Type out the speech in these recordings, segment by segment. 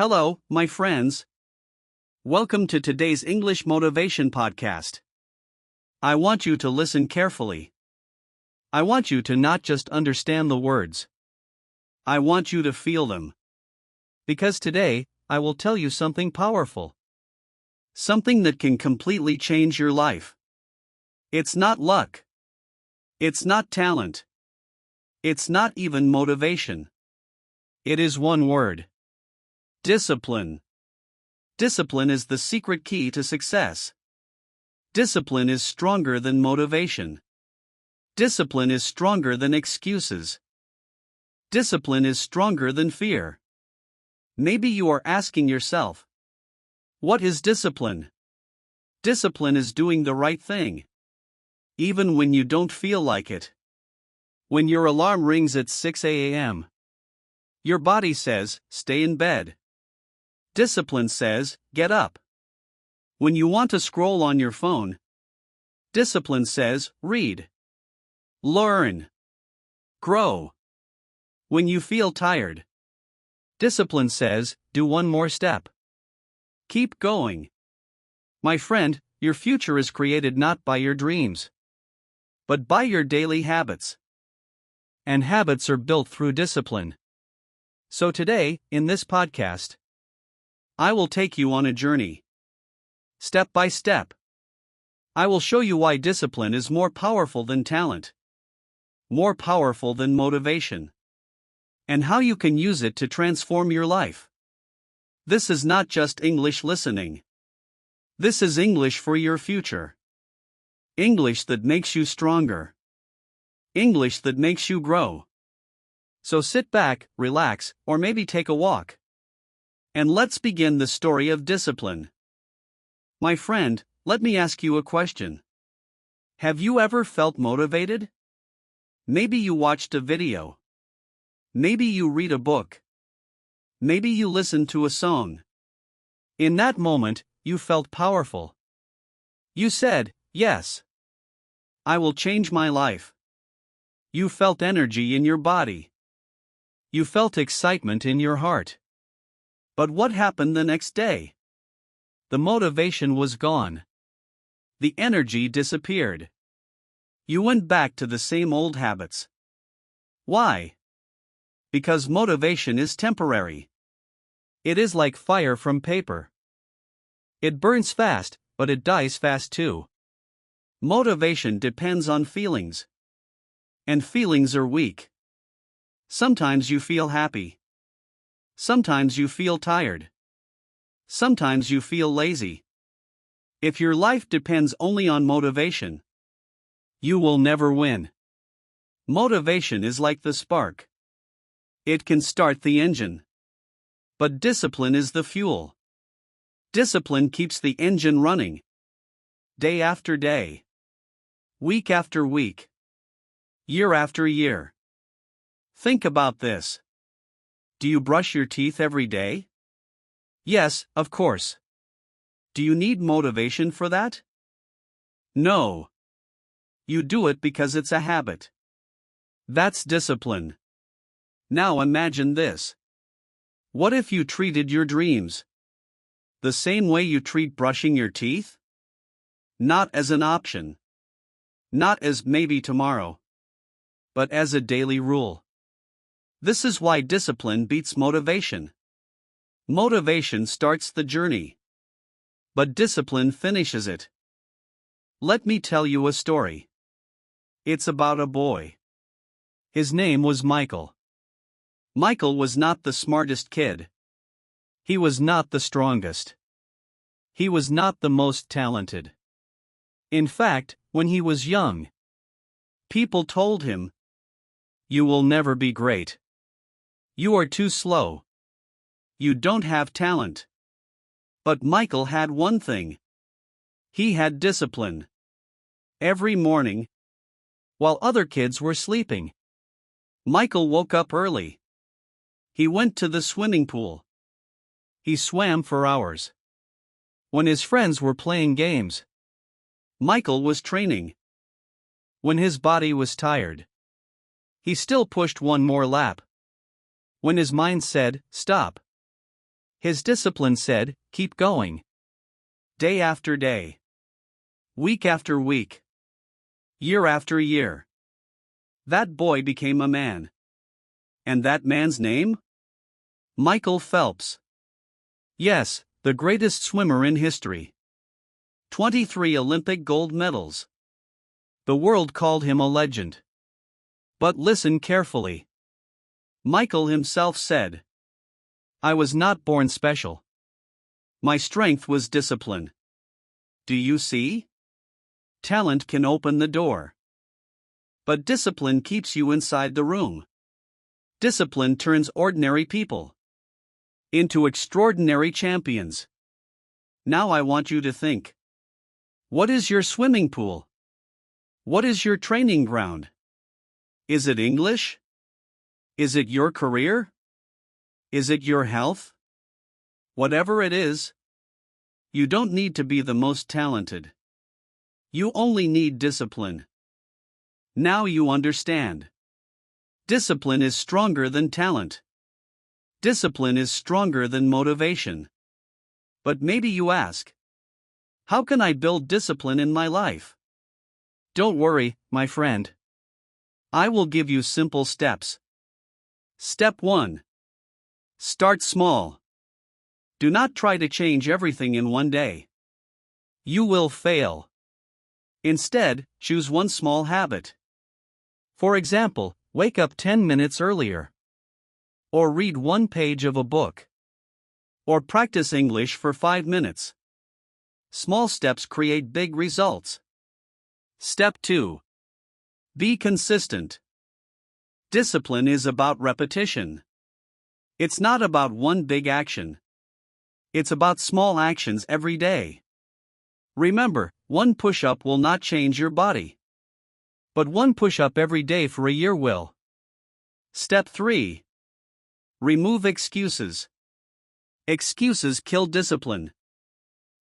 Hello, my friends. Welcome to today's English Motivation Podcast. I want you to listen carefully. I want you to not just understand the words. I want you to feel them. Because today, I will tell you something powerful. Something that can completely change your life. It's not luck. It's not talent. It's not even motivation. It is one word. Discipline. Discipline is the secret key to success. Discipline is stronger than motivation. Discipline is stronger than excuses. Discipline is stronger than fear. Maybe you are asking yourself, what is discipline? Discipline is doing the right thing, even when you don't feel like it. When your alarm rings at 6 a.m., your body says, stay in bed. Discipline says, get up. When you want to scroll on your phone, discipline says, read. Learn. Grow. When you feel tired, discipline says, do one more step. Keep going. My friend, your future is created not by your dreams, but by your daily habits. And habits are built through discipline. So today, in this podcast, I will take you on a journey. Step by step. I will show you why discipline is more powerful than talent, more powerful than motivation, and how you can use it to transform your life. This is not just English listening. This is English for your future. English that makes you stronger. English that makes you grow. So sit back, relax, or maybe take a walk. And let's begin the story of discipline. My friend, let me ask you a question. Have you ever felt motivated? Maybe you watched a video. Maybe you read a book. Maybe you listened to a song. In that moment, you felt powerful. You said, yes, I will change my life. You felt energy in your body. You felt excitement in your heart. But what happened the next day? The motivation was gone. The energy disappeared. You went back to the same old habits. Why? Because motivation is temporary. It is like fire from paper. It burns fast, but it dies fast too. Motivation depends on feelings. And feelings are weak. Sometimes you feel happy. Sometimes you feel tired. Sometimes you feel lazy. If your life depends only on motivation, you will never win. Motivation is like the spark. It can start the engine. But discipline is the fuel. Discipline keeps the engine running. Day after day. Week after week. Year after year. Think about this. Do you brush your teeth every day? Yes, of course. Do you need motivation for that? No. You do it because it's a habit. That's discipline. Now imagine this. What if you treated your dreams the same way you treat brushing your teeth? Not as an option. Not as maybe tomorrow. But as a daily rule. This is why discipline beats motivation. Motivation starts the journey, but discipline finishes it. Let me tell you a story. It's about a boy. His name was Michael. Michael was not the smartest kid. He was not the strongest. He was not the most talented. In fact, when he was young, people told him, "You will never be great. You are too slow. You don't have talent." But Michael had one thing. He had discipline. Every morning, while other kids were sleeping, Michael woke up early. He went to the swimming pool. He swam for hours. When his friends were playing games, Michael was training. When his body was tired, he still pushed one more lap. When his mind said, stop, His discipline said, keep going. Day after day. Week after week. Year after year. That boy became a man. And that man's name? Michael Phelps. Yes, the greatest swimmer in history. 23 Olympic gold medals. The world called him a legend. But listen carefully. Michael himself said, I was not born special. My strength was discipline. Do you see? Talent can open the door. But discipline keeps you inside the room. Discipline turns ordinary people into extraordinary champions. Now I want you to think. What is your swimming pool? What is your training ground? Is it English? Is it your career? Is it your health? Whatever it is, you don't need to be the most talented. You only need discipline. Now you understand. Discipline is stronger than talent. Discipline is stronger than motivation. But maybe you ask, how can I build discipline in my life? Don't worry, my friend. I will give you simple steps. Step 1. Start small. Do not try to change everything in one day. You will fail. Instead, choose one small habit. For example, wake up 10 minutes earlier. Or read one page of a book. Or practice English for 5 minutes. Small steps create big results. Step 2. Be consistent. Discipline is about repetition. It's not about one big action. It's about small actions every day. Remember, one push-up will not change your body. But one push-up every day for a year will. Step 3. Remove excuses. Excuses kill discipline.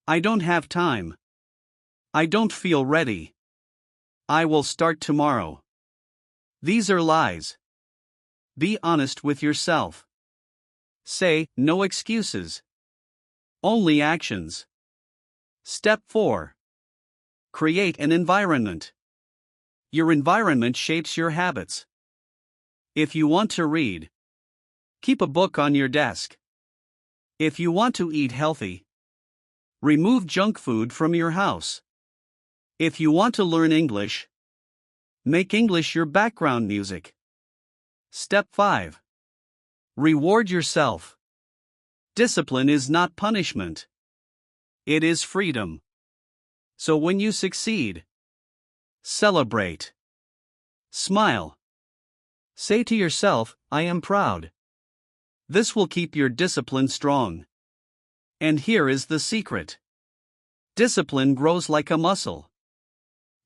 I don't have time. I don't feel ready. I will start tomorrow. These are lies. Be honest with yourself. Say, no excuses. Only actions. Step 4. Create an environment. Your environment shapes your habits. If you want to read, keep a book on your desk. If you want to eat healthy, remove junk food from your house. If you want to learn English, make English your background music. Step 5. Reward yourself. Discipline is not punishment. It is freedom. So when you succeed, celebrate. Smile. Say to yourself, I am proud. This will keep your discipline strong. And here is the secret. Discipline grows like a muscle.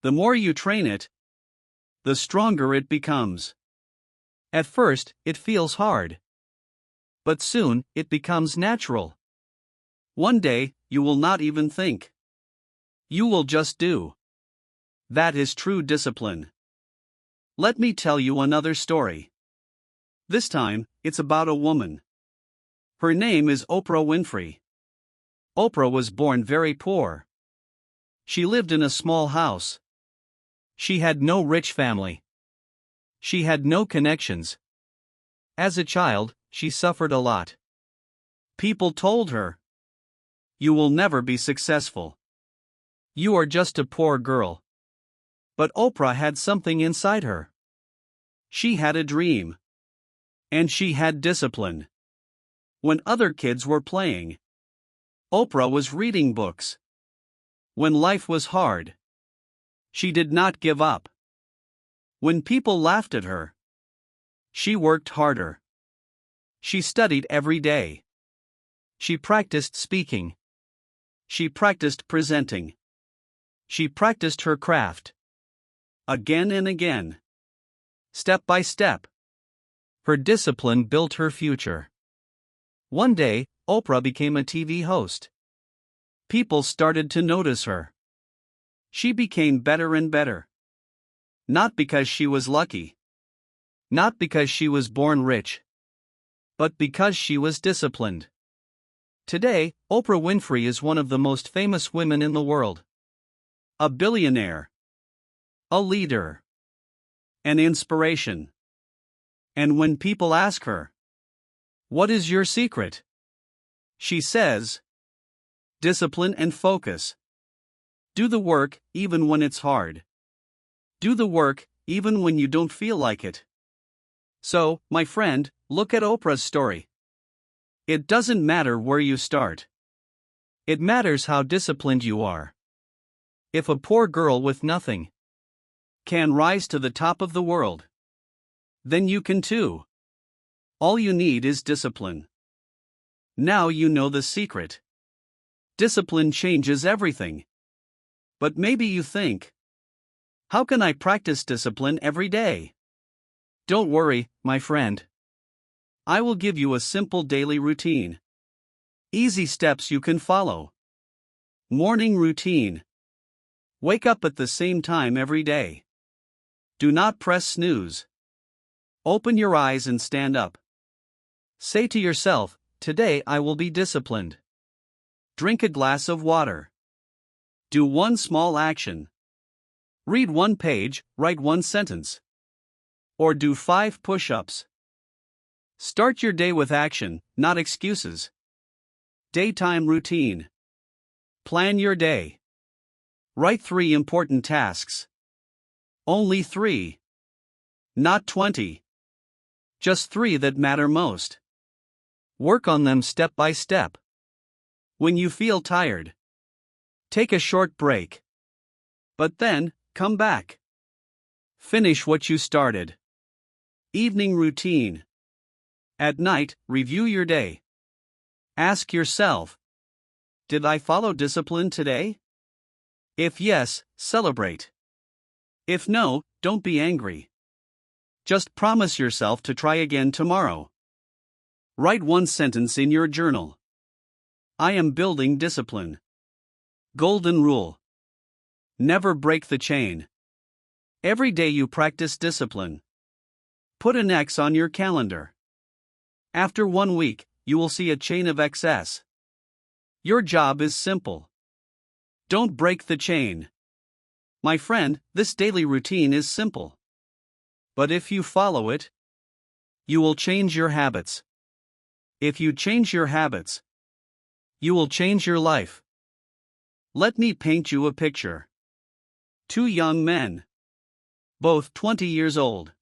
The more you train it, the stronger it becomes. At first, it feels hard. But soon, it becomes natural. One day, you will not even think. You will just do. That is true discipline. Let me tell you another story. This time, it's about a woman. Her name is Oprah Winfrey. Oprah was born very poor. She lived in a small house. She had no rich family. She had no connections. As a child, she suffered a lot. People told her, you will never be successful. You are just a poor girl. But Oprah had something inside her. She had a dream. And she had discipline. When other kids were playing, Oprah was reading books. When life was hard, she did not give up. When people laughed at her, she worked harder. She studied every day. She practiced speaking. She practiced presenting. She practiced her craft. Again and again. Step by step. Her discipline built her future. One day, Oprah became a TV host. People started to notice her. She became better and better. Not because she was lucky. Not because she was born rich. But because she was disciplined. Today, Oprah Winfrey is one of the most famous women in the world. A billionaire, a leader, an inspiration. And when people ask her, "What is your secret?" she says, "Discipline and focus. Do the work even when it's hard. Do the work even when you don't feel like it." So, my friend, look at Oprah's story. It doesn't matter where you start. It matters how disciplined you are. If a poor girl with nothing can rise to the top of the world, then you can too. All you need is discipline. Now you know the secret. Discipline changes everything. But maybe you think, how can I practice discipline every day? Don't worry, my friend. I will give you a simple daily routine. Easy steps you can follow. Morning routine. Wake up at the same time every day. Do not press snooze. Open your eyes and stand up. Say to yourself, "Today I will be disciplined." Drink a glass of water. Do one small action. Read one page, write one sentence. Or do 5 push-ups. Start your day with action, not excuses. Daytime routine. Plan your day. Write 3 important tasks. Only 3. Not 20. Just 3 that matter most. Work on them step by step. When you feel tired, take a short break. But then, come back. Finish what you started. Evening routine. At night, review your day. Ask yourself, did I follow discipline today? If yes, celebrate. If no, don't be angry. Just promise yourself to try again tomorrow. Write one sentence in your journal. I am building discipline. Golden rule. Never break the chain. Every day you practice discipline. Put an X on your calendar. After 1 week, you will see a chain of success. Your job is simple. Don't break the chain. My friend, this daily routine is simple. But if you follow it, you will change your habits. If you change your habits, you will change your life. Let me paint you a picture. 2 young men. Both 20 years old.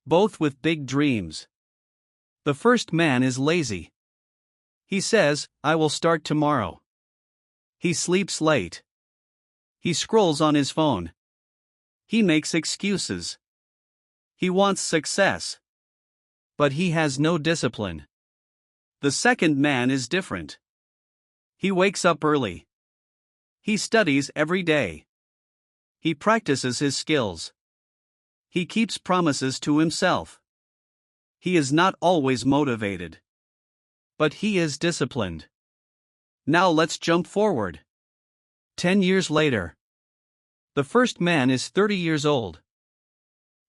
Both with big dreams. The first man is lazy. He says, "I will start tomorrow." He sleeps late. He scrolls on his phone. He makes excuses. He wants success. But he has no discipline. The second man is different. He wakes up early. He studies every day. He practices his skills. He keeps promises to himself. He is not always motivated. But he is disciplined. Now let's jump forward. 10 years later. The first man is 30 years old.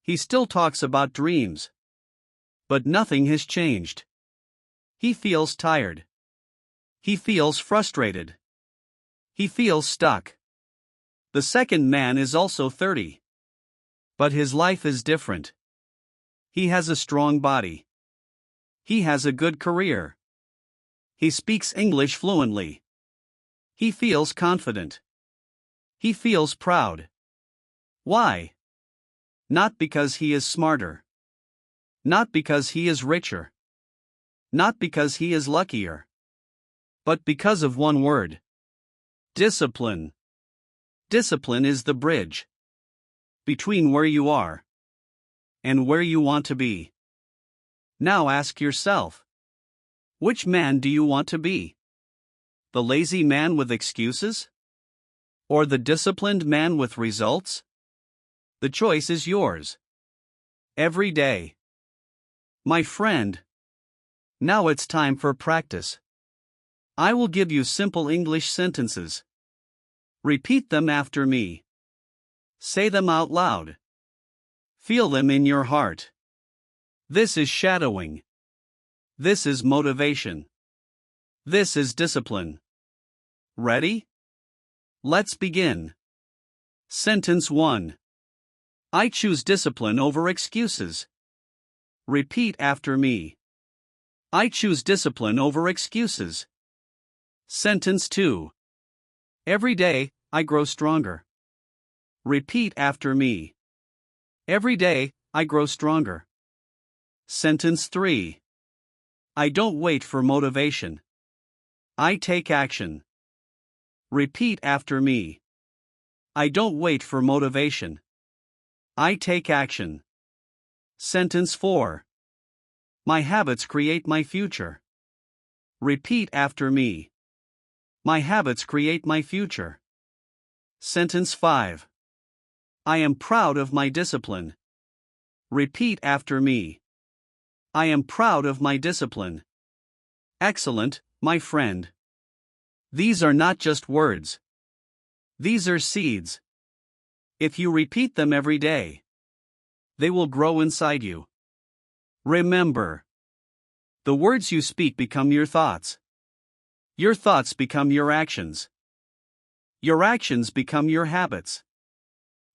He still talks about dreams. But nothing has changed. He feels tired. He feels frustrated. He feels stuck. The second man is also 30. But his life is different. He has a strong body. He has a good career. He speaks English fluently. He feels confident. He feels proud. Why? Not because he is smarter. Not because he is richer. Not because he is luckier. But because of one word. Discipline. Discipline is the bridge between where you are and where you want to be. Now ask yourself, which man do you want to be? The lazy man with excuses? Or the disciplined man with results? The choice is yours. Every day. My friend. Now it's time for practice. I will give you simple English sentences. Repeat them after me. Say them out loud. Feel them in your heart. This is shadowing. This is motivation. This is discipline. Ready? Let's begin. Sentence 1. I choose discipline over excuses. Repeat after me. I choose discipline over excuses. Sentence 2. Every day, I grow stronger. Repeat after me. Every day, I grow stronger. Sentence 3. I don't wait for motivation. I take action. Repeat after me. I don't wait for motivation. I take action. Sentence 4. My habits create my future. Repeat after me. My habits create my future. Sentence 5. I am proud of my discipline. Repeat after me. I am proud of my discipline. Excellent, my friend. These are not just words. These are seeds. If you repeat them every day, they will grow inside you. Remember, the words you speak become your thoughts. Your thoughts become your actions. Your actions become your habits.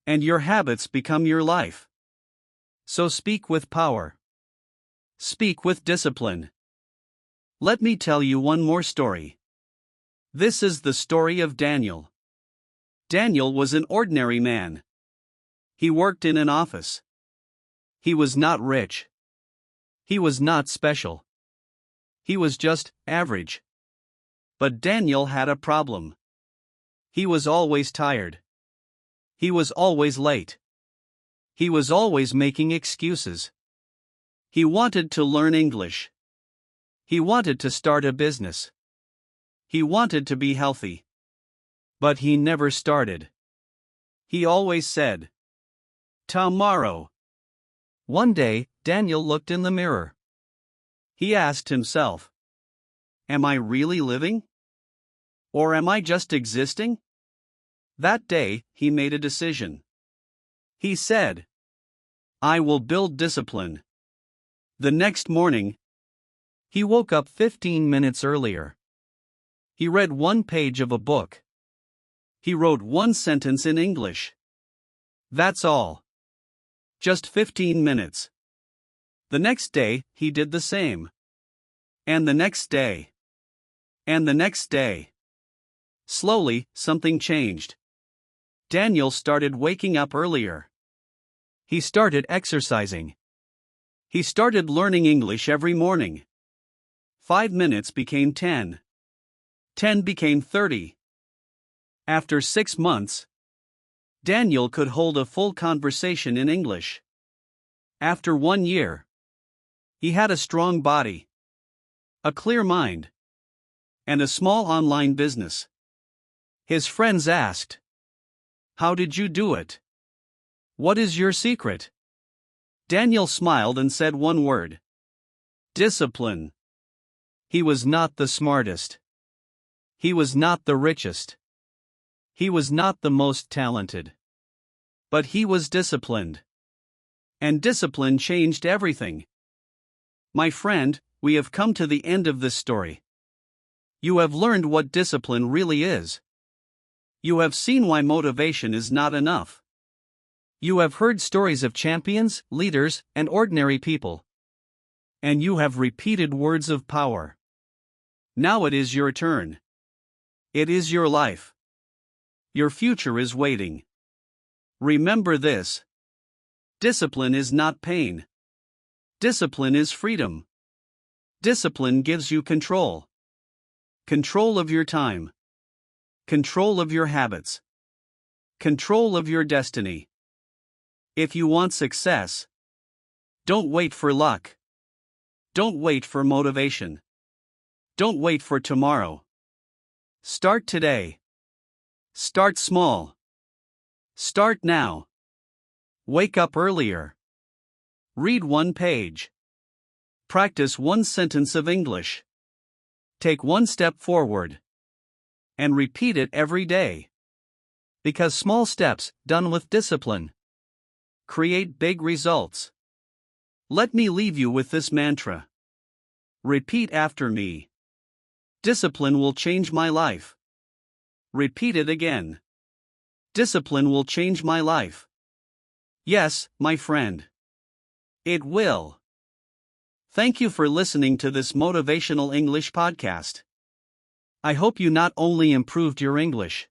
And your habits become your life. So speak with power. Speak with discipline. Let me tell you one more story. This is the story of Daniel. Daniel was an ordinary man. He worked in an office. He was not rich. He was not special. He was just average. But Daniel had a problem. He was always tired. He was always late. He was always making excuses. He wanted to learn English. He wanted to start a business. He wanted to be healthy. But he never started. He always said, "Tomorrow." One day, Daniel looked in the mirror. He asked himself, "Am I really living? Or am I just existing?" That day, he made a decision. He said, "I will build discipline." The next morning, he woke up 15 minutes earlier. He read one page of a book. He wrote one sentence in English. That's all. Just 15 minutes. The next day, he did the same. And the next day. And the next day. Slowly, something changed. Daniel started waking up earlier. He started exercising. He started learning English every morning. 5 minutes became 10. 10 became 30. After 6 months, Daniel could hold a full conversation in English. After 1 year, he had a strong body, a clear mind, and a small online business. His friends asked, "How did you do it? What is your secret?" Daniel smiled and said one word: discipline. He was not the smartest. He was not the richest. He was not the most talented. But he was disciplined. And discipline changed everything. My friend, we have come to the end of this story. You have learned what discipline really is. You have seen why motivation is not enough. You have heard stories of champions, leaders, and ordinary people. And you have repeated words of power. Now it is your turn. It is your life. Your future is waiting. Remember this. Discipline is not pain. Discipline is freedom. Discipline gives you control. Control of your time. Control of your habits. Control of your destiny. If you want success, don't wait for luck. Don't wait for motivation. Don't wait for tomorrow. Start today. Start small. Start now. Wake up earlier. Read one page. Practice one sentence of English. Take one step forward. And repeat it every day. Because small steps, done with discipline, create big results. Let me leave you with this mantra. Repeat after me. Discipline will change my life. Repeat it again. Discipline will change my life. Yes, my friend. It will. Thank you for listening to this motivational English podcast. I hope you not only improved your English,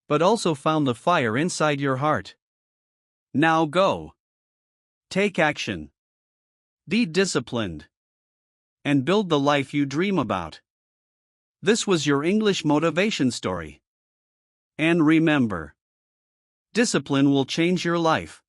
but also found the fire inside your heart. Now go. Take action. Be disciplined. And build the life you dream about. This was your English motivation story. And remember, discipline will change your life.